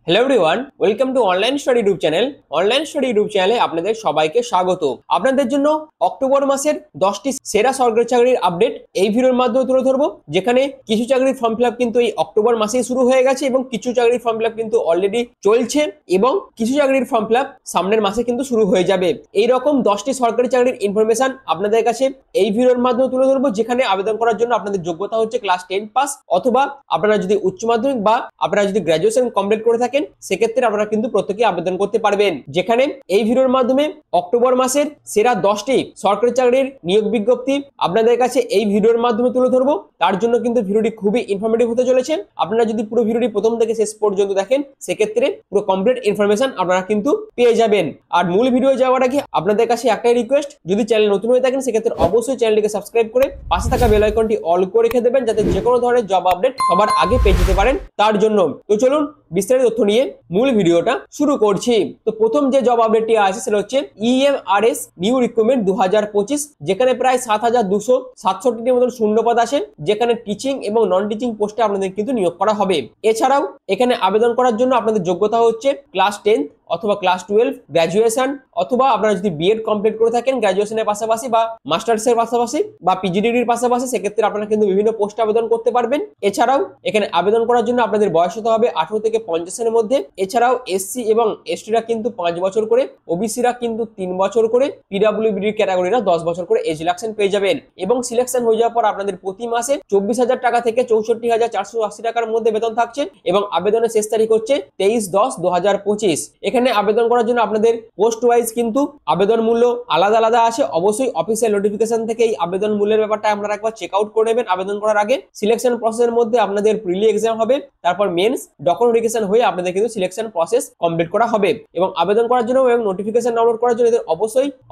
Hello everyone, welcome to online study YouTube channel. Online study YouTube চ্যানেলে আপনাদের সবাইকে স্বাগত। আপনাদের জন্য অক্টোবর মাসের 10টি সেরা সরকারি চাকরির আপডেট এই ভিডিওর মাধ্যমে তুলে ধরবো, যেখানে কিছু চাকরির ফর্ম ফিল আপ কিন্তু এই অক্টোবর মাসেই শুরু হয়ে গেছে এবং কিছু চাকরির ফর্ম ফিল আপ কিন্তু অলরেডি চলছে এবং কিছু চাকরির ফর্ম ফিল আপ সামনের মাসে কিন্তু শুরু হয়ে যাবে। এই রকম 10টি সরকারি চাকরির ইনফরমেশন আপনাদের কাছে এই ভিডিওর মাধ্যমে তুলে ধরবো, যেখানে আবেদন করার জন্য আপনাদের যোগ্যতা হচ্ছে ক্লাস 10 পাস, অথবা আপনারা যদি উচ্চ মাধ্যমিক বা আপনারা যদি গ্র্যাজুয়েশন কমপ্লিট করে থাকেন সেক্ষেত্রে আপনারা কিন্তু প্রত্যেকে আবেদন করতে পারবেন। যেখানে এই ভিডিওর মাধ্যমে অক্টোবর মাসের সেরা 10টি সরকারি চাকরির নিয়োগ বিজ্ঞপ্তি আপনাদের কাছে এই ভিডিওর মাধ্যমে তুলে ধরবো। তার জন্য কিন্তু ভিডিওটি খুবই ইনফরমেটিভ হতে চলেছে। আপনারা যদি পুরো ভিডিওটি প্রথম থেকে শেষ পর্যন্ত দেখেন সেক্ষেত্রে পুরো কমপ্লিট ইনফরমেশন আপনারা কিন্তু পেয়ে যাবেন। আর মূল ভিডিও যাওয়ার আগে আপনাদের কাছে একটাই রিকোয়েস্ট, যদি চ্যানেল নতুন হয়ে থাকেন সেক্ষেত্রে অবশ্যই চ্যানেলটিকে সাবস্ক্রাইব করে পাশে থাকা বেল আইকনটি অল করে রেখে দেবেন, যাতে যে কোনো ধরনের জব আপডেট সবার আগে পেয়ে যেতে পারেন। তার জন্য তো চলুন বিস্তারিত তথ্য নিয়ে মূল ভিডিওটা শুরু করছি। তো প্রথম যে জব আপডেটটি আছে সেটা হচ্ছে EMRS নিউ রিক্রুটমেন্ট 2025, যেখানে প্রায় 7267টির মতন শূন্যপদ আছে, যেখানে টিচিং এবং নন টিচিং পোস্টে আপনাদের কিন্তু নিয়োগ করা হবে। এছাড়াও এখানে আবেদন করার জন্য আপনাদের যোগ্যতা হচ্ছে ক্লাস 10 অথবা ক্লাস 12, গ্র্যাজুয়েশন, অথবা আপনারা যদি বিএড কমপ্লিট করে থাকেন গ্র্যাজুয়েশনের পাশাপাশি বা মাস্টার্সের পাশাপাশি বা পিজিডির পাশাপাশি, সেক্ষেত্রে আপনারা কিন্তু বিভিন্ন পোস্টে আবেদন করতে পারবেন। এছাড়াও এখানে আবেদন করার জন্য আপনাদের বয়স হতে হবে 18 থেকে 50 এর মধ্যে। এছাড়াও এসসি এবং এসটিরা কিন্তু 5 বছর করে, ওবিসিরা কিন্তু 3 বছর করে, পিডব্লিউডি ক্যাটাগরিরা 10 বছর করে এজ রিল্যাক্সেশন পেয়ে যাবেন। এবং সিলেকশন হয়ে যাওয়ার পর আপনাদের প্রতি মাসে 24,000 টাকা থেকে 64,480 টাকার মধ্যে বেতন থাকছে এবং আবেদনের শেষ তারিখ হচ্ছে 23/10/2025। এখানে আবেদন করার জন্য আপনাদের পোস্ট ওয়াইজ কিন্তু আবেদন মূল্য আলাদা আলাদা আছে। অবশ্যই অফিসিয়াল নোটিফিকেশন থেকে এই আবেদন মূল্যের ব্যাপারটা আপনারা একবার চেক আউট করে নেবেন আবেদন করার আগে। সিলেকশন প্রসেসের মধ্যে আপনাদের প্রিলি এক্সাম হবে, তারপর মেন্স, ডকুমেন্টেশন হয়ে আপনাদের কিন্তু সিলেকশন প্রসেস কমপ্লিট করা হবে। এবং আবেদন করার জন্য এবং নোটিফিকেশন ডাউনলোড করার জন্য এদের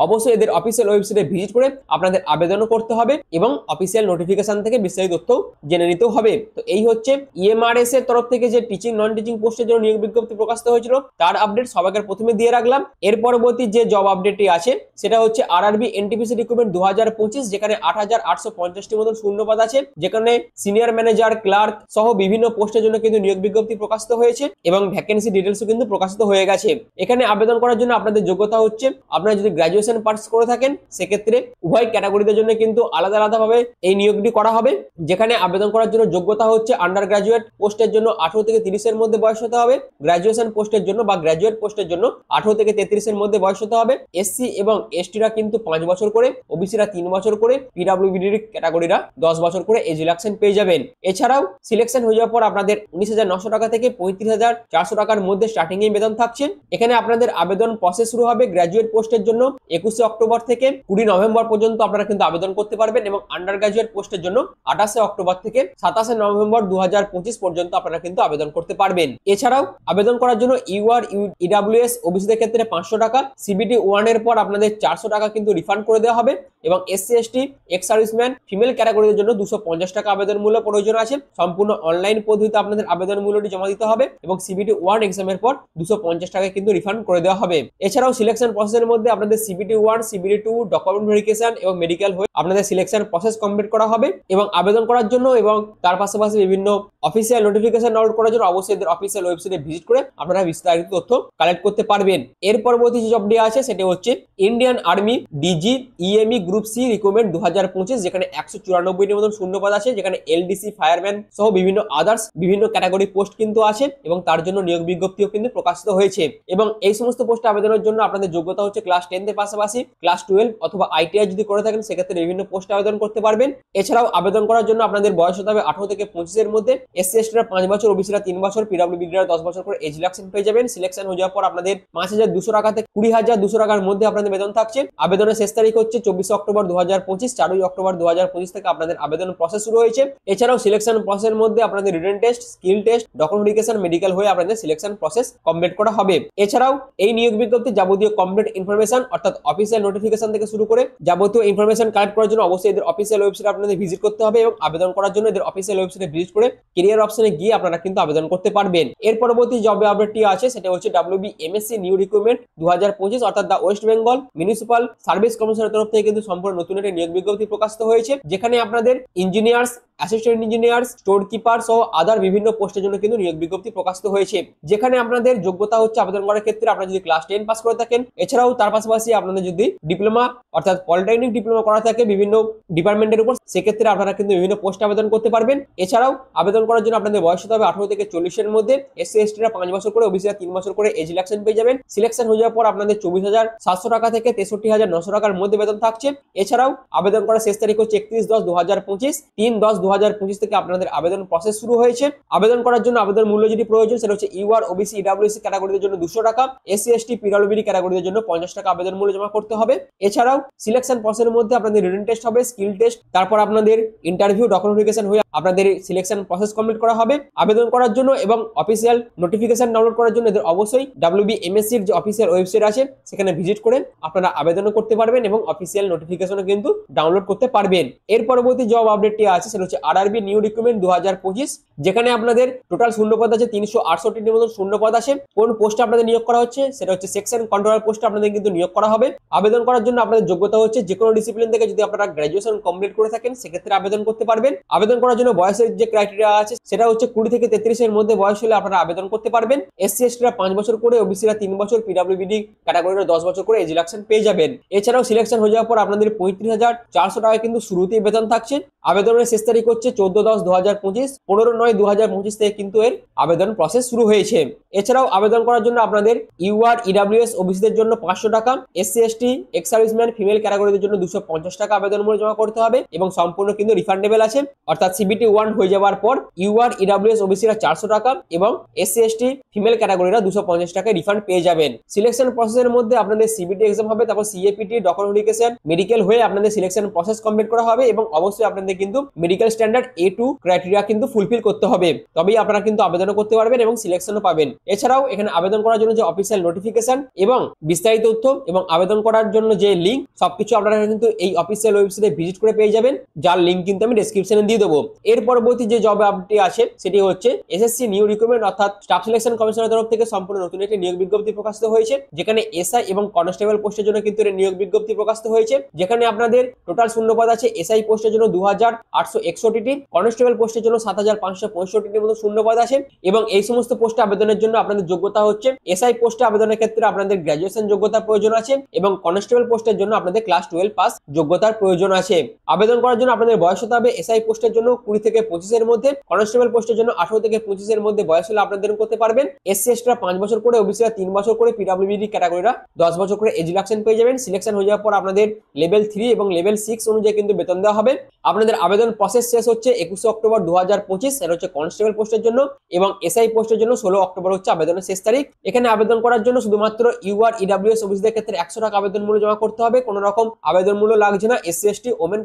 অবশ্যই এদের অফিসিয়াল ওয়েবসাইটে ভিজিট করে আপনাদের আবেদনও করতে হবে এবং অফিসিয়াল নোটিফিকেশন থেকে বিস্তারিত তথ্য জেনে নিতেও হবে। তো এই হচ্ছে EMRS এর তরফ থেকে যে টিচিং নন টিচিং পোস্টের জন্য নিয়োগ বিজ্ঞপ্তি প্রকাশিত হয়েছিল তার আপডেট সবাইকে প্রথমে দিয়ে রাখলাম। এর পরবর্তী যে জব আপডেটটি আছে সেটা হচ্ছে RRB NTPC রিক্রুটমেন্ট 2025, যেখানে 8,850টির মতন শূন্যপদ আছে, যেখানে সিনিয়র ম্যানেজার, ক্লার্ক সহ বিভিন্ন পোস্টের জন্য কিন্তু নিয়োগ বিজ্ঞপ্তি প্রকাশিত হয়েছে এবং ভ্যাকেন্সি ডিটেলসও কিন্তু প্রকাশিত হয়ে গেছে। এখানে আবেদন করার জন্য আপনাদের যোগ্যতা হচ্ছে আপনারা যদি গ্র্যাজুয়েশন পাস করে থাকেন সেক্ষেত্রে উভয় ক্যাটাগরিদের জন্য কিন্তু আলাদা আলাদাভাবে এই নিয়োগটি করা হবে। যেখানে আবেদন করার জন্য যোগ্যতা হচ্ছে আন্ডার গ্র্যাজুয়েট পোস্টের জন্য 18 থেকে 30 এর মধ্যে বয়স হতে হবে, গ্র্যাজুয়েশন পোস্টের জন্য বা গ্র্যাজুয়েট পোস্টের জন্য 18 থেকে 33 এর মধ্যে বয়স হতে হবে। এসসি এবং এসটিরা কিন্তু 5 বছর করে, ওবিসিরা 3 বছর করে, পিডব্লিউডি ক্যাটাগরিরা 10 বছর করে এজ রিল্যাক্সেশন পেয়ে যাবেন। এছাড়াও সিলেকশন হয়ে যাওয়ার পর আপনাদের 19,900 টাকা থেকে 35,400 টাকার মধ্যে স্টার্টিং এ বেতন থাকছে। এখানে আপনাদের আবেদন প্রসেস শুরু হবে গ্র্যাজুয়েট পোস্টের জন্য 21 অক্টোবর থেকে 20 নভেম্বর পর্যন্ত আপনারা কিন্তু আবেদন করতে পারবেন এবং আন্ডার গ্র্যাজুয়েট পোস্টের জন্য 28 অক্টোবর থেকে 27 নভেম্বর 2025 পর্যন্ত আপনারা কিন্তু আবেদন করতে পারবেন। এছাড়াও আবেদন করার জন্য UR EWS ওবিসিদের ক্ষেত্রে 500 টাকা, CBT 1 এর পর আপনাদের 400 টাকা কিন্তু রিফান্ড করে দেওয়া হবে এবং SC ST x serviceman female ক্যাটাগরির জন্য 250 টাকা আবেদন মূল্য প্রয়োজন আছে। সম্পূর্ণ অনলাইন পদ্ধতিতে আপনাদের আবেদন মূল্যটি জমা দিতে হবে এবং CBT 1 এক্সামের পর 250 টাকা কিন্তু রিফান্ড করে দেওয়া হবে। এছাড়াও সিলেকশন প্রসেসের মধ্যে আপনাদের CBT 1, CBT 2, ডকুমেন্ট ভেরিফিকেশন এবং মেডিকেল হয়ে আপনাদের সিলেকশন প্রসেস কমপ্লিট করা হবে। এবং আবেদন করার জন্য এবং তার পাশাপাশি বিভিন্ন অফিসিয়াল নোটিফিকেশন ডাউনলোড করার জন্য অবশ্যই এদের অফিসিয়াল ওয়েবসাইটে ভিজিট করে আপনারা বিস্তারিত তথ্য কালেক্ট করতে পারবেন। এর পরবর্তী যে জবটি আছে সেটা হচ্ছে Indian army DG EME group C recruitment 2025, যেখানে 194টির মতন শূন্যপদ আছে, যেখানে LDC, ফায়ারম্যান সহ বিভিন্ন আদার্স বিভিন্ন ক্যাটাগরি পোস্ট কিন্তু আছে এবং তার জন্য নিয়োগ বিজ্ঞপ্তিও কিন্তু প্রকাশিত হয়েছে। এবং এই সমস্ত পোস্টে আবেদনের জন্য আপনাদের যোগ্যতা হচ্ছে ক্লাস 10 এর পাশাপাশি ক্লাস 12 অথবা ITI যদি করে থাকেন সেক্ষেত্রে বিভিন্ন পোস্টে আবেদন করতে পারবেন। এছাড়াও আবেদন করার জন্য আপনাদের বয়স হতে হবে 18 থেকে 25 এর মধ্যে, SC STরা 5 বছর, ওবিসিরা 3 বছর, পিডব্লিউডিরা 10 বছর করে এজ রিল্যাক্সেশন পেয়ে যাবেন। সিলেকশন হয়ে যাওয়ার পর আপনাদের 5,200 টাকা থেকে 20,200 টাকার মধ্যে আপনাদের বেতন থাকছে। আবেদনের শেষ তারিখ হচ্ছে 24 অক্টোবর 2025, 4 অক্টোবর 2025 থেকে আপনাদের আবেদন প্রসেস শুরু হয়েছে। এছাড়াও সিলেকশন প্রসেসের মধ্যে আপনাদের written test, skill test, documentation, medical হয়ে আপনাদের সিলেকশন প্রসেস কমপ্লিট করা হবে। এছাড়াও এই নিয়োগ বিজ্ঞপ্তি যাবতীয় কমপ্লিট ইনফরমেশন অর্থাৎ অফিসিয়াল নোটিফিকেশন থেকে শুরু করে যাবতীয় ইনফরমেশন কালেক্ট করার জন্য অবশ্যই এদের অফিসিয়াল ওয়েবসাইটে আপনাদের ভিজিট করতে হবে এবং আবেদন করার জন্য এদের অফিসিয়াল ওয়েবসাইটে ভিজিট করে ক্যারিয়ার অপশনে গিয়ে আপনারা কিন্তু আবেদন করতে পারবেন। এর পরবর্তী জব আপডেটটি আছে সেটা হচ্ছে WB MSc নিউ রিক্রুটমেন্ট 2025, অর্থাৎ দা ওয়েস্ট বেঙ্গল মিউনিসিপাল সার্ভিস কমিশনের তরফ থেকে কিন্তু সম্পূর্ণ নতুন একটা নিয়োগ বিজ্ঞপ্তি প্রকাশিত হয়েছে, যেখানে আপনাদের engineers assistant engineer, store keeper সহ আদার বিভিন্ন পোস্টের জন্য কিন্তু নিয়োগ বিজ্ঞপ্তি প্রকাশিত হয়েছে, যেখানে আপনাদের যোগ্যতা হচ্ছে আবেদন করার ক্ষেত্রে আপনারা যদি ক্লাস 10 পাস করে থাকেন, এছাড়াও তার পাশাপাশি আপনাদের যদি ডিপ্লোমা অর্থাৎ পলিটেকনিক ডিপ্লোমা করা থাকে বিভিন্ন ডিপার্টমেন্টের উপর, সেক্ষেত্রে আপনারা কিন্তু বিভিন্ন পোস্টে আবেদন করতে পারবেন। এছাড়াও আবেদন করার জন্য আপনাদের বয়স হতে হবে 18 থেকে 40 এর মধ্যে। এসসি এসটিরা 5 বছর করে, ওবিসিরা 3 বছর করে এজ রিল্যাক্সেশন পেয়ে যাবেন। সিলেকশন হয়ে যাওয়ার পর আপনাদের 24,700 টাকা থেকে 63,900 টাকার মধ্যে বেতন থাকছে। এছাড়াও আবেদন করার শেষ তারিখ হচ্ছে 31/10/2025, 3/10/2025 থেকে আপনাদের আবেদন প্রসেস শুরু হয়েছে। আবেদন করার জন্য আবেদন মূল্য যেটি প্রয়োজন সেটা হচ্ছে ইউআর, ওবিসি, ইডব্লিউএসসি ক্যাটাগরিদের জন্য 200 টাকা, এসসি এসটি, পিডব্লিউডি ক্যাটাগরিদের জন্য 50 টাকা আবেদন মূল্য জমা করতে হবে। এছাড়াও সিলেকশন প্রসেসের মধ্যে আপনাদের রিটেন টেস্ট হবে, স্কিল টেস্ট, তারপর আপনাদের ইন্টারভিউ, ডকুমেন্টেশন হয়ে আপনাদের সিলেকশন প্রসেস কমপ্লিট করা হবে। আবেদন করার জন্য এবং অফিসিয়াল নোটিফিকেশন ডাউনলোড করার জন্য এদের অবশ্যই WBMSC এর যে অফিসিয়াল ওয়েবসাইট আছে সেখানে ভিজিট করে আপনারা আবেদনও করতে পারবেন এবং অফিসিয়াল নোটিফিকেশনও কিন্তু ডাউনলোড করতে পারবেন। এর পরবর্তী জব আপডেটটি আছে সেটা হচ্ছে RRB নিউ রিক্রুটমেন্ট 2025, যেখানে আপনাদের টোটাল শূন্যপদ আছে 368টির মতো শূন্যপদ আছে। কোন পোস্টে আপনাদের নিয়োগ করা হচ্ছে সেটা হচ্ছে সেকশন কন্ট্রোলার পোস্টে আপনাদের কিন্তু নিয়োগ করা হবে। আবেদন করার জন্য আপনাদের যোগ্যতা হচ্ছে যে কোনো ডিসিপ্লিন থেকে যদি আপনারা গ্র্যাজুয়েশন কমপ্লিট করে থাকেন সেক্ষেত্রে আবেদন করতে পারবেন। আবেদন করার জন্য বয়সের যে ক্রাইটেরিয়া আছে সেটা হচ্ছে 20 থেকে 33 এর মধ্যে বয়স হলে আপনারা আবেদন করতে পারবেন। এসসি এসটিরা 5 বছর করে, ওবিসিরা 3 বছর, পিডব্লিউডি ক্যাটাগরিরা 10 বছর করে এজ রিল্যাক্সেশন পেয়ে যাবেন। এছাড়াও সিলেকশন হয়ে যাওয়ার পর আপনাদের 35,400 টাকা কিন্তু শুরুতেই বেতন থাকছে। আবেদনের শেষ তারিখ হচ্ছে 14/10/2025, 15/9/2025 থেকে কিন্তু এর আবেদন প্রসেস শুরু হয়েছে। এছাড়াও আবেদন করার জন্য আপনাদের ইউআর, ইডব্লিউএস, ওবিসিদের জন্য 500 টাকা, SC ST, ex serviceman, female ক্যাটাগরিদের জন্য 250 টাকা আবেদন মূল্য জমা করতে হবে এবং সম্পূর্ণ কিন্তু রিফান্ডেবল আছে। অর্থাৎ সিবিটি 1 হয়ে যাওয়ার পর ইউআর, ইডব্লিউএস, ওবিসিরা 400 টাকা এবং এসসি এসটি, ফিমেল ক্যাটাগরিরা 250 টাকা রিফান্ড পেয়ে যাবেন। সিলেকশন প্রসেসের মধ্যে আপনাদের সিবিটি এক্সাম হবে, তারপর সিএপিটি, ডকুমেন্টেশন, মেডিকেল হয়ে আপনাদের সিলেকশন প্রসেস কমপ্লিট করা হবে এবং অবশ্যই আপনাদের কিন্তু মেডিকেল স্ট্যান্ডার্ড A2 ক্রাইটেরিয়া কিন্তু ফুলফিল করতে হবে, তবেই আপনারা কিন্তু আবেদনও করতে পারবেন এবং সিলেকশনও পাবেন। এছাড়াও এখানে আবেদন করার জন্য যে অফিসিয়াল নোটিফিকেশন এবং বিস্তারিত তথ্য এবং আবেদন করার জন্য যে লিঙ্ক সবকিছু আপনারা কিন্তু এই অফিসিয়াল ওয়েবসাইটে ভিজিট করে পেয়ে যাবেন, যার লিঙ্ক কিন্তু আমি ডেসক্রিপশনে দিয়ে দেবো। এর পরবর্তী যে জব আপডেট আছে সেটি হচ্ছে এসএসসি নিউ রিক্রুটমেন্ট অর্থাৎ স্টাফ সিলেকশন কমিশনের তরফ থেকে সম্পূর্ণ নতুন একটি নিয়োগ বিজ্ঞপ্তি প্রকাশিত হয়েছে, যেখানে এসআই এবং কনস্টেবল পোস্টের জন্য কিন্তু এর নিয়োগ বিজ্ঞপ্তি প্রকাশিত হয়েছে। যেখানে আপনাদের টোটাল শূন্যপদ আছে এসআই পোস্টের জন্য 2861টি, কনস্টেবল পোস্টের জন্য 7565টির মতো শূন্যপদ আছে এবং এই সমস্ত পোস্টে আবেদনের জন্য আপনাদের যোগ্যতা হচ্ছে এসআই পোস্টে আবেদনের ক্ষেত্রে আপনাদের গ্র্যাজুয়েশন যোগ্যতার প্রয়োজন আছে এবং কনস্টেবল পোস্টের জন্য আপনাদের ক্লাস 12 পাস যোগ্যতার প্রয়োজন আছে। আবেদন করার জন্য আপনাদের বয়স হতে হবে এসআই পোস্টের জন্য 20 থেকে 25 এর মধ্যে, কনস্টেবল পোস্টের জন্য 18 থেকে 25 এর মধ্যে বয়স হলে আবেদন করতে পারবেন। এসসি এসটিরা 5 বছর করে, ওবিসিরা 3 বছর করে, পিডব্লিউডি ক্যাটাগরিরা 10 বছর করে এজ রিল্যাক্সেশন পেয়ে যাবেন। সিলেকশন হয়ে যাওয়ার পর আপনাদের লেভেল 3 এবং লেভেল 6 অনুযায়ী কিন্তু বেতন দেওয়া হবে। আপনাদের আবেদন প্রসেস শেষ হচ্ছে 21 অক্টোবর 2025, এটা হচ্ছে কনস্টেবল পোস্টের জন্য, এবং এসআই পোস্টের জন্য 16 অক্টোবর হচ্ছে আবেদনের শেষ তারিখ। এখানে আবেদন করার জন্য শুধুমাত্র ইউআর, ইডব্লিউএস, ওবিসিদের ক্ষেত্রে 100 টাকা আবেদন মূল্য জমা করতে হবে, কোনো রকম আবেদন মূল্য লাগছে না এসসি এসটি ওমেন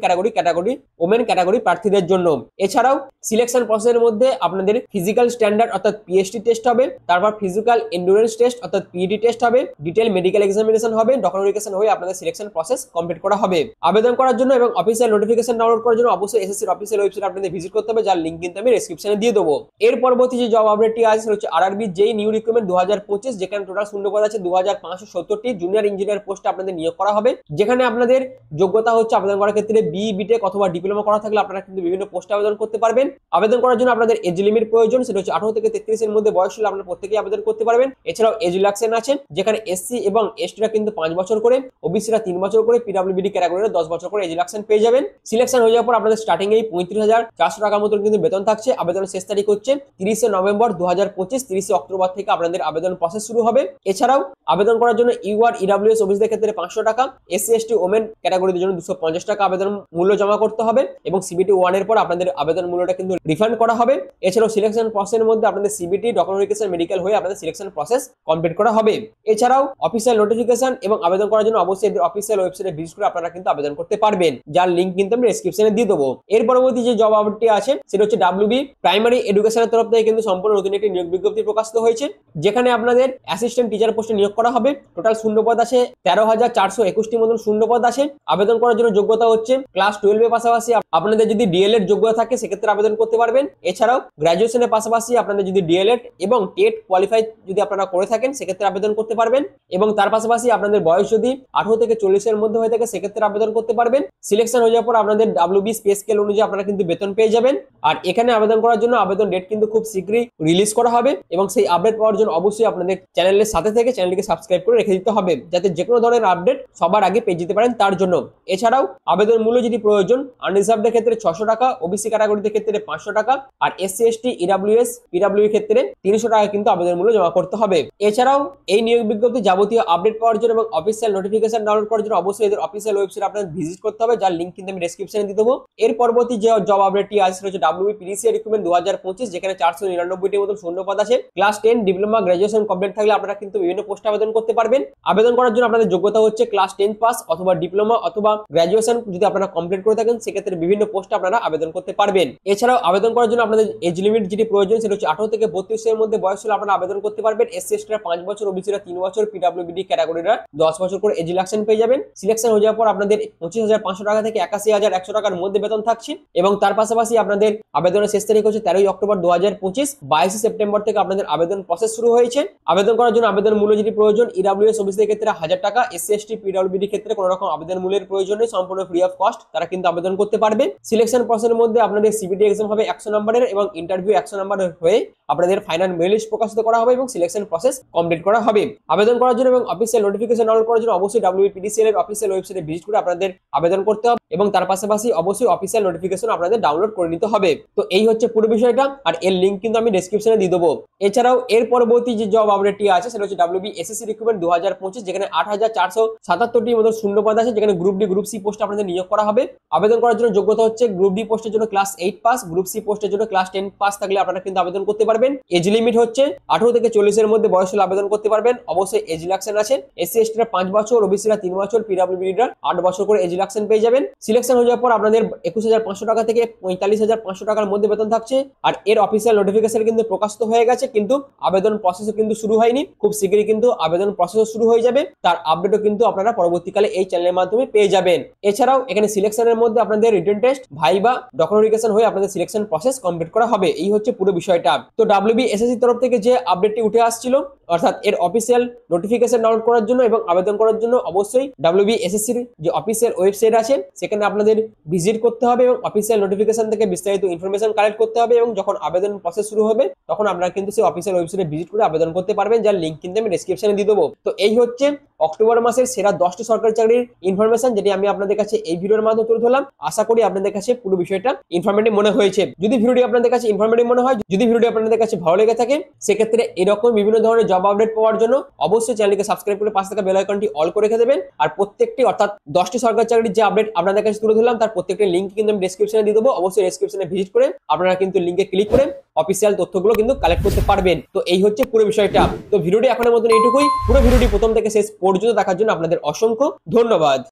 ক্যাটাগরি প্রার্থীদের জন্য। এছাড়াও সিলেকশন প্রসেসের মধ্যে আপনাদের ফিজিক্যাল স্ট্যান্ডার্ড অর্থাৎ পিএসটি টেস্ট হবে, তারপর ফিজিক্যাল এন্ডুরেন্স টেস্ট অর্থাৎ পিইডি টেস্ট হবে, ডিটেইল মেডিকেল এক্সামিনেশন হবে, ডকুমেন্টেশন হয়ে আপনাদের সিলেকশন প্রসেস কমপ্লিট করা হবে। আবেদন করার জন্য এবং অফিসিয়াল নোটিফিকেশন ডাউনলোড করার জন্য অবশ্যই এসএসসির অফিসিয়াল ওয়েবসাইট আপনাদের ভিজিট করতে হবে, যার লিংক কিন্তু আমি ডেসক্রিপশনে দিয়ে দেবো। এর পরবর্তী যে জব আপডেটটি আছে সেটা হচ্ছে RRB যেই নিউ রিক্রুটমেন্ট 2025, যেখানে টোটাল শূন্যপদ আছে 2570টি, জুনিয়র ইঞ্জিনিয়ার পোস্টে আপনাদের নিয়োগ করা হবে। যেখানে আপনাদের যোগ্যতা হচ্ছে আবেদন করার ক্ষেত্রে বিটেক অথবা ডিপ্লোমা করা থাকলে আপনারা কিন্তু বিভিন্ন পোস্টে আবেদন করতে পারবেন। আবেদন করার জন্য আপনাদের এজ লিমিট প্রয়োজন, সেটা হচ্ছে 18 থেকে 33 এর মধ্যে বয়স হলে আপনারা প্রত্যেকেই আবেদন করতে পারবেন। এছাড়াও এজ রিল্যাক্সেশন আছে, যেখানে এসসি এবং এসটিরা কিন্তু 5 বছর করে, ওবিসিরা 3 বছর করে, পিডব্লিউডি ক্যাটাগরিরা 10 বছর করে এজ রিল্যাক্সেশন পেয়ে যাবেন। সিলেকশন হয়ে যাওয়ার পর আপনাদের স্টার্টিং এই 35,400 টাকার মতো কিন্তু বেতন থাকছে। আবেদনের শেষ তারিখ হচ্ছে 30 নভেম্বর 2025, 30 অক্টোবর থেকে আপনাদের আবেদন প্রসেস শুরু হবে। এছাড়াও আবেদন করার জন্য ইউআর, ইডব্লিউএস, ওবিসিদের ক্ষেত্রে 500 টাকা, এসসি এসটি ওমেন ক্যাটাগরিদের জন্য 250 টাকা আবেদন মূল্য জমা করতে হবে এবং সিবিটি 1 এর পর আপনাদের আবেদন মূল্যটা কিন্তু রিফান্ড করা হবে। এছাড়াও সিলেকশন প্রসেসের মধ্যে আপনাদের সিবিটি, ডকুমেন্টেশন, মেডিকেল হয়ে আপনাদের সিলেকশন প্রসেস কমপ্লিট করা হবে। এছাড়াও অফিসিয়াল নোটিফিকেশন এবং আবেদন করার জন্য অবশ্যই এদের অফিসিয়াল ওয়েবসাইটে ভিজিট করে আপনারা কিন্তু আবেদন করতে পারবেন, যার লিংক কিন্তু আমি ডেসক্রিপশনে দিয়ে দেবো। এর পরবর্তী যে জব আপডেটটি আছে সেটা হচ্ছে WB প্রাইমারি এডুকেশনের তরফ থেকে কিন্তু সম্পূর্ণ নতুন একটি নিয়োগ বিজ্ঞপ্তি প্রকাশিত হয়েছে, যেখানে আপনাদের অ্যাসিস্ট্যান্ট টিচার পোস্টে নিয়োগ করা হবে। টোটাল শূন্যপদ আছে 13,421টি মতন শূন্যপদ আছে। আবেদন করার জন্য যোগ্যতা হচ্ছে ক্লাস 12 এর পাশাপাশি আপনাদের যদি ডিএলএড যোগ্যতা থাকে সেক্ষেত্রে আবেদন করতে পারবেন। এছাড়াও গ্র্যাজুয়েশনের পাশাপাশি আপনাদের যদি ডিএলএড এবং টেট কোয়ালিফাই যদি আপনারা করে থাকেন সেক্ষেত্রে আবেদন করতে পারবেন এবং তার পাশাপাশি আপনাদের বয়স যদি 18 থেকে 40 এর মধ্যে হয়ে থাকে সেক্ষেত্রে আবেদন করতে পারবেন। সিলেকশন হয়ে যাওয়ার পর আপনাদের WB পে স্কেল অনুযায়ী আপনারা আপনারা কিন্তু বেতন পেয়ে যাবেন। আর এখানে আবেদন করার জন্য আবেদন ডেট কিন্তু খুব শীঘ্রই রিলিজ করা হবে এবং সেই আপডেট পাওয়ার জন্য অবশ্যই আপনাদের চ্যানেলের সাথে থেকে চ্যানেলটিকে সাবস্ক্রাইব করে রেখে দিতে হবে, যাতে যে কোনো ধরনের আপডেট সবার আগে পেয়ে যেতে পারেন তার জন্য। এছাড়াও আবেদন মূল্য যেটি প্রয়োজন, আনরিজার্ভদের ক্ষেত্রে 600 টাকা, ওবিসি ক্যাটাগরিদের ক্ষেত্রে 500 টাকা, আর এসসি এসটি ইডব্লিউএস পিডব্লিউ এর ক্ষেত্রে 300 টাকা কিন্তু আবেদন মূল্য জমা করতে হবে। এছাড়াও এই নিয়োগ বিজ্ঞপ্তি যাবতীয় আপডেট পাওয়ার জন্য এবং অফিসিয়াল নোটিফিকেশন ডাউনলোড করার জন্য অবশ্যই এদের অফিসিয়াল ওয়েবসাইট আপনাদের ভিজিট করতে হবে, যার লিংক কিন্তু আমি ডেসক্রিপশনে দিয়ে দেবো। এর পরবর্তী যে জব আপডেটটি আছে সেটা হচ্ছে WBPDCA রিক্রুটমেন্ট 2025, যেখানে 499টির মতো শূন্যপদ আছে। ক্লাস 10 ডিপ্লোমা গ্র্যাজুয়েশন কমপ্লিট থাকলে আপনারা কিন্তু বিভিন্ন পোস্টে আবেদন করতে পারবেন। আবেদন করার জন্য আপনাদের যোগ্যতা হচ্ছে ক্লাস 10 পাস অথবা ডিপ্লোমা অথবা গ্র্যাজুয়েশন যদি আপনারা কমপ্লিট করে থাকেন, সেক্ষেত্রে বিভিন্ন পোস্টে আপনারা আবেদন করতে পারবেন। এছাড়াও আবেদন করার জন্য আপনাদের এজ লিমিট যেটি প্রয়োজন সেটা হচ্ছে 18 থেকে 32 এর মধ্যে বয়স হলে আপনারা আবেদন করতে পারবেন। এসসি এসটিরা 5 বছর, ওবিসিরা 3 বছর, পিডব্লিউবিডি ক্যাটাগরিরা 10 বছর করে এজ রিল্যাক্সেশন পেয়ে যাবেন। সিলেকশন হয়ে যাওয়ার পর আপনাদের 25,500 টাকা থেকে 81,100 টাকার মধ্যে বেতন থাকছে এবং তার পাশাপাশি আপনাদের আবেদনের শেষ তারিখ হচ্ছে 13 অক্টোবর 2025। 22 সেপ্টেম্বর থেকে আপনাদের আবেদন প্রসেস শুরু হয়েছে। আবেদন করার জন্য আবেদন মূল্য যেটি প্রয়োজন, ইডব্লিউএস ওবিসি এর ক্ষেত্রে 1000 টাকা, এসসি এসটি পিডব্লিউবিডি ক্ষেত্রে কোনো রকম আবেদন মূল্যের প্রয়োজন নেই, সম্পূর্ণ ফ্রি অফ কস্ট, তারা কিন্তু আবেদন করতে পারবে। সিলেকশন প্রসেসের মধ্যে আপনাদের সিবিটি এক্সাম হবে 100 নম্বরের এবং ইন্টারভিউ 100 নম্বরের হয়ে আপনাদের ফাইনাল মেরিট লিস্ট প্রকাশিত করা হবে এবং সিলেকশন প্রসেস কমপ্লিট করা হবে। আবেদন করার জন্য এবং অফিসিয়াল নোটিফিকেশন ডাউনলোড করার জন্য অবশ্যই WBPDCA এর অফিসিয়াল ওয়েবসাইটে ভিজিট করে আপনাদের আবেদন করতে হবে এবং তার পাশাপাশি অবশ্যই অফিসিয়াল নোটিফিকেশন আপনাদের ডাউনলোড করে নিতে হবে। তো এই হচ্ছে পুরো বিষয়টা, আর এর লিংক কিন্তু আমি ডেসক্রিপশনে দিয়ে দেবো। এছাড়াও এর পরবর্তী যে জব আপডেটটি আছে সেটা হচ্ছে WBSSC রিক্রুটমেন্ট 2025, যেখানে 8,477টির মতো শূন্যপদ আছে, যেখানে গ্রুপ ডি গ্রুপ সি পোস্টে আপনাদের নিয়োগ করা হবে। আবেদন করার জন্য যোগ্যতা হচ্ছে গ্রুপ ডি পোস্টের জন্য ক্লাস 8 পাস, গ্রুপ সি পোস্টের জন্য ক্লাস 10 পাস থাকলে আপনারা কিন্তু আবেদন করতে পারবেন। এজ লিমিট হচ্ছে 18 থেকে 40 এর মধ্যে বয়স হলে আবেদন করতে পারবেন। অবশ্যই এজ রিল্যাক্সেশন আছে, এসসি এসটিরা 5 বছর, ওবিসিরা 3 বছর, পিডব্লিউবিডিরা 8 বছর করে এজ রিল্যাক্সেশন পেয়ে যাবেন। সিলেকশন হয়ে যাওয়ার পর আপনাদের 21,500 টাকা থেকে 45,500 টাকার মধ্যে বেতন থাকছে। আর এর অফিসিয়াল নোটিফিকেশন কিন্তু প্রকাশিত হয়ে গেছে, কিন্তু আবেদন প্রসেসও কিন্তু শুরু হয়নি। খুব শীঘ্রই কিন্তু আবেদন প্রসেস শুরু হয়ে যাবে, তার আপডেটও কিন্তু আপনারা পরবর্তীকালে এই চ্যানেলের মাধ্যমে পেয়ে যাবেন। এছাড়াও এখানে সিলেকশনের মধ্যে আপনাদের রিটেন টেস্ট, ভাইবা, ডকুমেন্টেশন হয়ে আপনাদের সিলেকশন প্রসেস কমপ্লিট করা হবে। এই হচ্ছে পুরো বিষয়টা। তো WBSSC তরফ থেকে যে আপডেটটি উঠে আসছিল, অর্থাৎ এর অফিসিয়াল নোটিফিকেশন ডাউনলোড করার জন্য এবং আবেদন করার জন্য অবশ্যই WBSSC এর যে অফিসিয়াল ওয়েবসাইট আছে সেখানে আপনাদের ভিজিট করতে হবে এবং অফিসিয়াল নোটিফিকেশন থেকে বিস্তারিত ইনফরমেশন কালেক্ট করতে হবে এবং যখন আবেদন প্রসেস শুরু হবে তখন আপনারা কিন্তু সেই অফিসিয়াল ওয়েবসাইটে ভিজিট করে আবেদন করতে পারবেন, যার লিংক কিন্তু আমি ডেসক্রিপশনে দিয়ে দেবো। তো এই হচ্ছে অক্টোবর মাসের সেরা 10টি সরকারি চাকরির ইনফরমেশন, যেটি আমি আপনাদের কাছে এই ভিডিওর মাধ্যমে তুলে ধরলাম। আশা করি আপনাদের কাছে পুরো বিষয়টা ইনফরমেটিভ মনে হয়েছে। যদি ভিডিওটি আপনাদের কাছে ইনফরমেটিভ মনে হয়, যদি ভিডিওটি আপনাদের কাছে ভালো লেগে থাকে, সেক্ষেত্রে এরকম বিভিন্ন ধরনের জব আপডেট পাওয়ার জন্য অবশ্যই চ্যানেলকে সাবস্ক্রাইব করে পাশে থাকা বেল আইকনটি অল করে রেখে দেবেন। আর প্রত্যেকটি অর্থাৎ 10টি সরকারি চাকরির যে আপডেট আপনাদের কাছে তুলে ধরলাম তার প্রত্যেকটি লিংক কিন্তু আমি ডেসক্রিপশনে দিয়ে দেবো। অবশ্যই ডেসক্রিপশনে ভিজিট করে আপনারা কিন্তু লিংকে ক্লিক করে অফিসিয়াল তথ্যগুলো কিন্তু কালেক্ট করতে পারবেন। তো এই হচ্ছে পুরো বিষয়টা। তো ভিডিওটি এখনের মতন এইটুকুই। পুরো ভিডিওটি প্রথম থেকে শেষ পর্যন্ত দেখার জন্য আপনাদের অসংখ্য ধন্যবাদ।